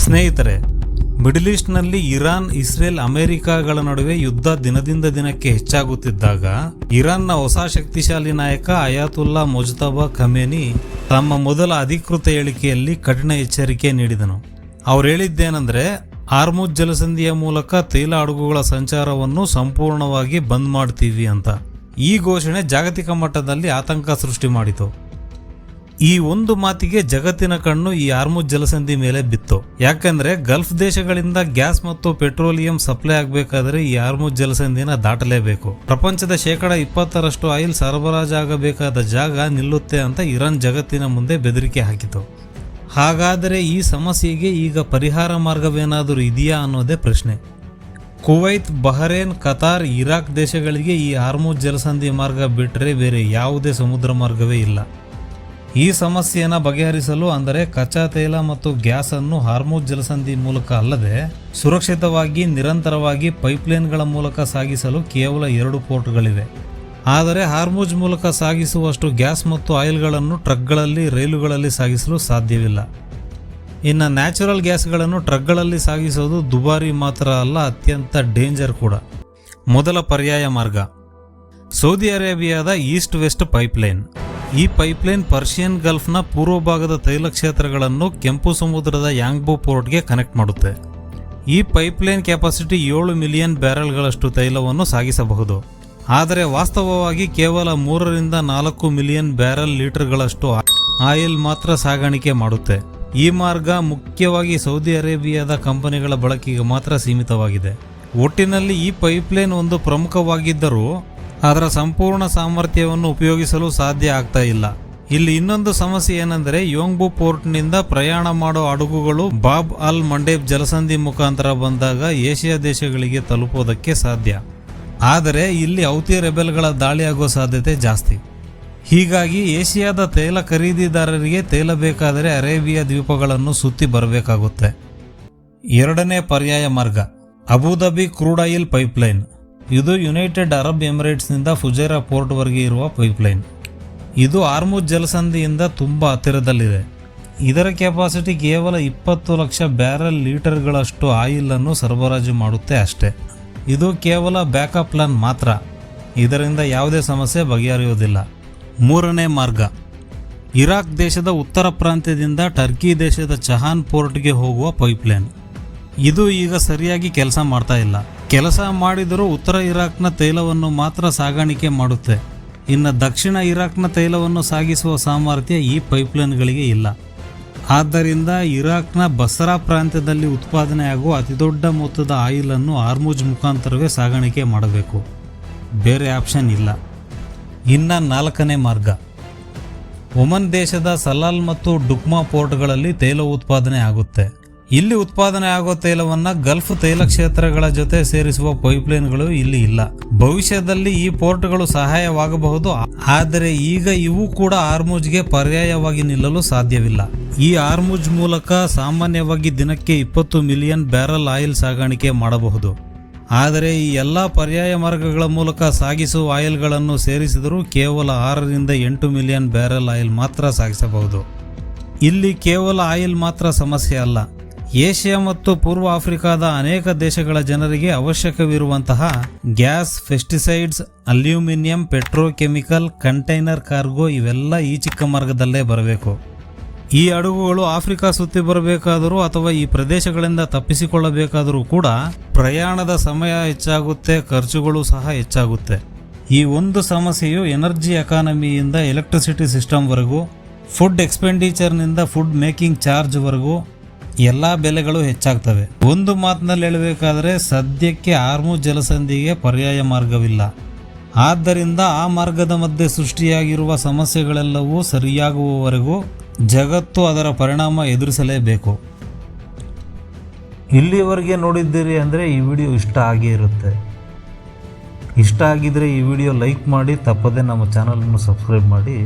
ಸ್ನೇಹಿತರೆ, middle ಈಸ್ಟ್ನಲ್ಲಿ Iran, Israel, ಅಮೆರಿಕಾಗಳ ನಡುವೆ ಯುದ್ಧ ದಿನದಿಂದ ದಿನಕ್ಕೆ ಹೆಚ್ಚಾಗುತ್ತಿದ್ದಾಗ ಇರಾನ್ನ ಹೊಸ ಶಕ್ತಿಶಾಲಿ ನಾಯಕ ಅಯಾತುಲ್ಲಾ ಮುಜ್ತಬಾ ಖಮೇನಿ ತಮ್ಮ ಮೊದಲ ಅಧಿಕೃತ ಹೇಳಿಕೆಯಲ್ಲಿ ಕಠಿಣ ಎಚ್ಚರಿಕೆ ನೀಡಿದನು. ಅವ್ರು ಹೇಳಿದ್ದೇನೆಂದರೆ, ಹಾರ್ಮುಜ್ ಜಲಸಂಧಿಯ ಮೂಲಕ ತೈಲ ಹಡಗುಗಳ ಸಂಚಾರವನ್ನು ಸಂಪೂರ್ಣವಾಗಿ ಬಂದ್ ಮಾಡ್ತೀವಿ ಅಂತ. ಈ ಘೋಷಣೆ ಜಾಗತಿಕ ಮಟ್ಟದಲ್ಲಿ ಆತಂಕ ಸೃಷ್ಟಿ ಮಾಡಿತು. ಈ ಒಂದು ಮಾತಿಗೆ ಜಗತ್ತಿನ ಕಣ್ಣು ಈ ಹಾರ್ಮುಜ್ ಜಲಸಂಧಿ ಮೇಲೆ ಬಿತ್ತು. ಯಾಕಂದ್ರೆ ಗಲ್ಫ್ ದೇಶಗಳಿಂದ ಗ್ಯಾಸ್ ಮತ್ತು ಪೆಟ್ರೋಲಿಯಂ ಸಪ್ಲೈ ಆಗಬೇಕಾದ್ರೆ ಈ ಹಾರ್ಮುಜ್ ಜಲಸಂಧಿನ ದಾಟಲೇಬೇಕು. ಪ್ರಪಂಚದ 20% ಆಯಿಲ್ ಸರಬರಾಜಾಗಬೇಕಾದ ಜಾಗ ನಿಲ್ಲುತ್ತೆ ಅಂತ ಇರಾನ್ ಜಗತ್ತಿನ ಮುಂದೆ ಬೆದರಿಕೆ ಹಾಕಿತು. ಹಾಗಾದರೆ ಈ ಸಮಸ್ಯೆಗೆ ಈಗ ಪರಿಹಾರ ಮಾರ್ಗವೇನಾದರೂ ಇದೆಯಾ ಅನ್ನೋದೇ ಪ್ರಶ್ನೆ. ಕುವೈತ್, ಬಹರೇನ್, ಕತಾರ್, ಇರಾಕ್ ದೇಶಗಳಿಗೆ ಈ ಹಾರ್ಮುಜ್ ಜಲಸಂಧಿ ಮಾರ್ಗ ಬಿಟ್ಟರೆ ಬೇರೆ ಯಾವುದೇ ಸಮುದ್ರ ಮಾರ್ಗವೇ ಇಲ್ಲ. ಈ ಸಮಸ್ಯೆಯನ್ನು ಬಗೆಹರಿಸಲು ಅಂದರೆ ಕಚ್ಚಾ ತೈಲ ಮತ್ತು ಗ್ಯಾಸ್ ಅನ್ನು ಹಾರ್ಮುಜ್ ಜಲಸಂಧಿ ಮೂಲಕ ಅಲ್ಲದೆ ಸುರಕ್ಷಿತವಾಗಿ ನಿರಂತರವಾಗಿ ಪೈಪ್ಲೈನ್ಗಳ ಮೂಲಕ ಸಾಗಿಸಲು ಕೇವಲ 2 ಪೋರ್ಟ್ಗಳಿವೆ. ಆದರೆ ಹಾರ್ಮುಜ್ ಮೂಲಕ ಸಾಗಿಸುವಷ್ಟು ಗ್ಯಾಸ್ ಮತ್ತು ಆಯಿಲ್ಗಳನ್ನು ಟ್ರಕ್ಗಳಲ್ಲಿ, ರೈಲುಗಳಲ್ಲಿ ಸಾಗಿಸಲು ಸಾಧ್ಯವಿಲ್ಲ. ಇನ್ನು ನ್ಯಾಚುರಲ್ ಗ್ಯಾಸ್ಗಳನ್ನು ಟ್ರಕ್ಗಳಲ್ಲಿ ಸಾಗಿಸೋದು ದುಬಾರಿ ಮಾತ್ರ ಅಲ್ಲ, ಅತ್ಯಂತ ಡೇಂಜರ್ ಕೂಡ. ಮೊದಲ ಪರ್ಯಾಯ ಮಾರ್ಗ ಸೌದಿ ಅರೇಬಿಯಾದ ಈಸ್ಟ್ ವೆಸ್ಟ್ ಪೈಪ್ಲೈನ್. ಈ ಪೈಪ್ಲೈನ್ ಪರ್ಷಿಯನ್ ಗಲ್ಫ್ನ ಪೂರ್ವ ಭಾಗದ ತೈಲ ಕ್ಷೇತ್ರಗಳನ್ನು ಕೆಂಪು ಸಮುದ್ರದ ಯಾಂಗ್ಬೋ ಪೋರ್ಟ್ಗೆ ಕನೆಕ್ಟ್ ಮಾಡುತ್ತೆ. ಈ ಪೈಪ್ಲೈನ್ ಕೆಪಾಸಿಟಿ 7 ಮಿಲಿಯನ್ ಬ್ಯಾರೆಲ್ಗಳಷ್ಟು ತೈಲವನ್ನು ಸಾಗಿಸಬಹುದು. ಆದರೆ ವಾಸ್ತವವಾಗಿ ಕೇವಲ 3 ರಿಂದ 4 ಮಿಲಿಯನ್ ಬ್ಯಾರೆಲ್ ಲೀಟರ್ಗಳಷ್ಟು ಆಯಿಲ್ ಮಾತ್ರ ಸಾಗಾಣಿಕೆ ಮಾಡುತ್ತೆ. ಈ ಮಾರ್ಗ ಮುಖ್ಯವಾಗಿ ಸೌದಿ ಅರೇಬಿಯಾದ ಕಂಪನಿಗಳ ಬಳಕೆಗೆ ಮಾತ್ರ ಸೀಮಿತವಾಗಿದೆ. ಒಟ್ಟಿನಲ್ಲಿ ಈ ಪೈಪ್ಲೈನ್ ಒಂದು ಪ್ರಮುಖವಾಗಿದ್ದರೂ ಅದರ ಸಂಪೂರ್ಣ ಸಾಮರ್ಥ್ಯವನ್ನು ಉಪಯೋಗಿಸಲು ಸಾಧ್ಯ ಆಗ್ತಾ ಇಲ್ಲ. ಇಲ್ಲಿ ಇನ್ನೊಂದು ಸಮಸ್ಯೆ ಏನೆಂದರೆ, ಯೋಂಗ್ಬು ಪೋರ್ಟ್ನಿಂದ ಪ್ರಯಾಣ ಮಾಡೋ ಹಡಗುಗಳು ಬಾಬ್ ಅಲ್ ಮಂಡೇಬ್ ಜಲಸಂಧಿ ಮುಖಾಂತರ ಬಂದಾಗ ಏಷ್ಯಾ ದೇಶಗಳಿಗೆ ತಲುಪೋದಕ್ಕೆ ಸಾಧ್ಯ. ಆದರೆ ಇಲ್ಲಿ ಹೌತಿ ರೆಬೆಲ್ಗಳ ದಾಳಿಯಾಗೋ ಸಾಧ್ಯತೆ ಜಾಸ್ತಿ. ಹೀಗಾಗಿ ಏಷ್ಯಾದ ತೈಲ ಖರೀದಿದಾರರಿಗೆ ತೈಲ ಬೇಕಾದರೆ ಅರೇಬಿಯಾ ದ್ವೀಪಗಳನ್ನು ಸುತ್ತಿ ಬರಬೇಕಾಗುತ್ತೆ. ಎರಡನೇ ಪರ್ಯಾಯ ಮಾರ್ಗ ಅಬುಧಾಬಿ ಕ್ರೂಡ್ ಆಯಿಲ್ ಪೈಪ್ಲೈನ್. ಇದು ಯುನೈಟೆಡ್ ಅರಬ್ ಎಮಿರೇಟ್ಸ್ನಿಂದ ಫುಜೈರಾ ಪೋರ್ಟ್ವರೆಗೆ ಇರುವ ಪೈಪ್ಲೈನ್. ಇದು ಹಾರ್ಮುಜ್ ಜಲಸಂಧಿಯಿಂದ ತುಂಬ ಹತ್ತಿರದಲ್ಲಿದೆ. ಇದರ ಕೆಪಾಸಿಟಿ ಕೇವಲ 20 ಲಕ್ಷ ಬ್ಯಾರೆಲ್ ಲೀಟರ್ಗಳಷ್ಟು ಆಯಿಲನ್ನು ಸರಬರಾಜು ಮಾಡುತ್ತೆ ಅಷ್ಟೇ. ಇದು ಕೇವಲ ಬ್ಯಾಕಪ್ ಪ್ಲಾನ್ ಮಾತ್ರ. ಇದರಿಂದ ಯಾವುದೇ ಸಮಸ್ಯೆ ಬಗೆಹರಿಯುವುದಿಲ್ಲ. ಮೂರನೇ ಮಾರ್ಗ ಇರಾಕ್ ದೇಶದ ಉತ್ತರ ಪ್ರಾಂತ್ಯದಿಂದ ಟರ್ಕಿ ದೇಶದ ಚಹಾನ್ ಪೋರ್ಟ್ಗೆ ಹೋಗುವ ಪೈಪ್ಲೈನ್. ಇದು ಈಗ ಸರಿಯಾಗಿ ಕೆಲಸ ಮಾಡ್ತಾ ಇಲ್ಲ. ಕೆಲಸ ಮಾಡಿದರೂ ಉತ್ತರ ಇರಾಕ್ನ ತೈಲವನ್ನು ಮಾತ್ರ ಸಾಗಾಣಿಕೆ ಮಾಡುತ್ತೆ. ಇನ್ನು ದಕ್ಷಿಣ ಇರಾಕ್ನ ತೈಲವನ್ನು ಸಾಗಿಸುವ ಸಾಮರ್ಥ್ಯ ಈ ಪೈಪ್ಲೈನ್ಗಳಿಗೆ ಇಲ್ಲ. ಆದ್ದರಿಂದ ಇರಾಕ್ನ ಬಸರಾ ಪ್ರಾಂತ್ಯದಲ್ಲಿ ಉತ್ಪಾದನೆಯಾಗುವ ಅತಿದೊಡ್ಡ ಮೊತ್ತದ ಆಯಿಲನ್ನು ಹಾರ್ಮುಜ್ ಮುಖಾಂತರವೇ ಸಾಗಾಣಿಕೆ ಮಾಡಬೇಕು. ಬೇರೆ ಆಪ್ಷನ್ ಇಲ್ಲ. ಇನ್ನು 4ನೇ ಮಾರ್ಗ ಒಮನ್ ದೇಶದ ಸಲಾಲ್ ಮತ್ತು ಡುಕ್ಮಾ ಪೋರ್ಟ್ಗಳಲ್ಲಿ ತೈಲ ಉತ್ಪಾದನೆ ಆಗುತ್ತೆ. ಇಲ್ಲಿ ಉತ್ಪಾದನೆ ಆಗೋ ತೈಲವನ್ನು ಗಲ್ಫ್ ತೈಲ ಕ್ಷೇತ್ರಗಳ ಜೊತೆ ಸೇರಿಸುವ ಪೈಪ್ಲೈನ್ಗಳು ಇಲ್ಲಿ ಇಲ್ಲ. ಭವಿಷ್ಯದಲ್ಲಿ ಈ ಪೋರ್ಟ್ಗಳು ಸಹಾಯವಾಗಬಹುದು, ಆದರೆ ಈಗ ಇವು ಕೂಡ ಹಾರ್ಮುಜ್ಗೆ ಪರ್ಯಾಯವಾಗಿ ನಿಲ್ಲಲು ಸಾಧ್ಯವಿಲ್ಲ. ಈ ಹಾರ್ಮುಜ್ ಮೂಲಕ ಸಾಮಾನ್ಯವಾಗಿ ದಿನಕ್ಕೆ 20 ಮಿಲಿಯನ್ ಬ್ಯಾರೆಲ್ ಆಯಿಲ್ ಸಾಗಾಣಿಕೆ ಮಾಡಬಹುದು. ಆದರೆ ಈ ಎಲ್ಲ ಪರ್ಯಾಯ ಮಾರ್ಗಗಳ ಮೂಲಕ ಸಾಗಿಸುವ ಆಯಿಲ್ಗಳನ್ನು ಸೇರಿಸಿದರೂ ಕೇವಲ 6 ರಿಂದ 8 ಮಿಲಿಯನ್ ಬ್ಯಾರೆಲ್ ಆಯಿಲ್ ಮಾತ್ರ ಸಾಗಿಸಬಹುದು. ಇಲ್ಲಿ ಕೇವಲ ಆಯಿಲ್ ಮಾತ್ರ ಸಮಸ್ಯೆ ಅಲ್ಲ. ಏಷ್ಯಾ ಮತ್ತು ಪೂರ್ವ ಆಫ್ರಿಕಾದ ಅನೇಕ ದೇಶಗಳ ಜನರಿಗೆ ಅವಶ್ಯಕವಿರುವಂತಹ gas, pesticides, aluminium, petrochemical, container cargo ಇವೆಲ್ಲ ಈ ಚಿಕ್ಕ ಮಾರ್ಗದಲ್ಲೇ ಬರಬೇಕು. ಈ ಹಡಗುಗಳು ಆಫ್ರಿಕಾ ಸುತ್ತಿ ಬರಬೇಕಾದರೂ ಅಥವಾ ಈ ಪ್ರದೇಶಗಳಿಂದ ತಪ್ಪಿಸಿಕೊಳ್ಳಬೇಕಾದರೂ ಕೂಡ ಪ್ರಯಾಣದ ಸಮಯ ಹೆಚ್ಚಾಗುತ್ತೆ, ಖರ್ಚುಗಳು ಸಹ ಹೆಚ್ಚಾಗುತ್ತೆ. ಈ ಒಂದು ಸಮಸ್ಯೆಯು ಎನರ್ಜಿ ಎಕಾನಮಿಯಿಂದ ಎಲೆಕ್ಟ್ರಿಸಿಟಿ ಸಿಸ್ಟಮ್ವರೆಗೂ, ಫುಡ್ ಎಕ್ಸ್ಪೆಂಡಿಚರ್ನಿಂದ ಫುಡ್ ಮೇಕಿಂಗ್ ಚಾರ್ಜ್ವರೆಗೂ ಎಲ್ಲ ಬೆಲೆಗಳು ಹೆಚ್ಚಾಗ್ತವೆ. ಒಂದು ಮಾತಿನಲ್ಲಿ ಹೇಳಬೇಕಾದರೆ ಸದ್ಯಕ್ಕೆ ಹಾರ್ಮುಜ್ ಜಲಸಂಧಿಗೆ ಪರ್ಯಾಯ ಮಾರ್ಗವಿಲ್ಲ. ಆದ್ದರಿಂದ ಆ ಮಾರ್ಗದ ಮಧ್ಯೆ ಸೃಷ್ಟಿಯಾಗಿರುವ ಸಮಸ್ಯೆಗಳೆಲ್ಲವೂ ಸರಿಯಾಗುವವರೆಗೂ ಜಗತ್ತು ಅದರ ಪರಿಣಾಮ ಎದುರಿಸಲೇಬೇಕು. ಇಲ್ಲಿಯವರೆಗೆ ನೋಡಿದ್ದೀರಿ ಅಂದರೆ ಈ ವಿಡಿಯೋ ಇಷ್ಟ ಆಗೇ ಇರುತ್ತೆ. ಇಷ್ಟ ಆಗಿದ್ರೆ ಈ ವಿಡಿಯೋ ಲೈಕ್ ಮಾಡಿ, ತಪ್ಪದೆ ನಮ್ಮ ಚಾನಲನ್ನು ಸಬ್ಸ್ಕ್ರೈಬ್ ಮಾಡಿ.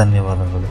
ಧನ್ಯವಾದಗಳು.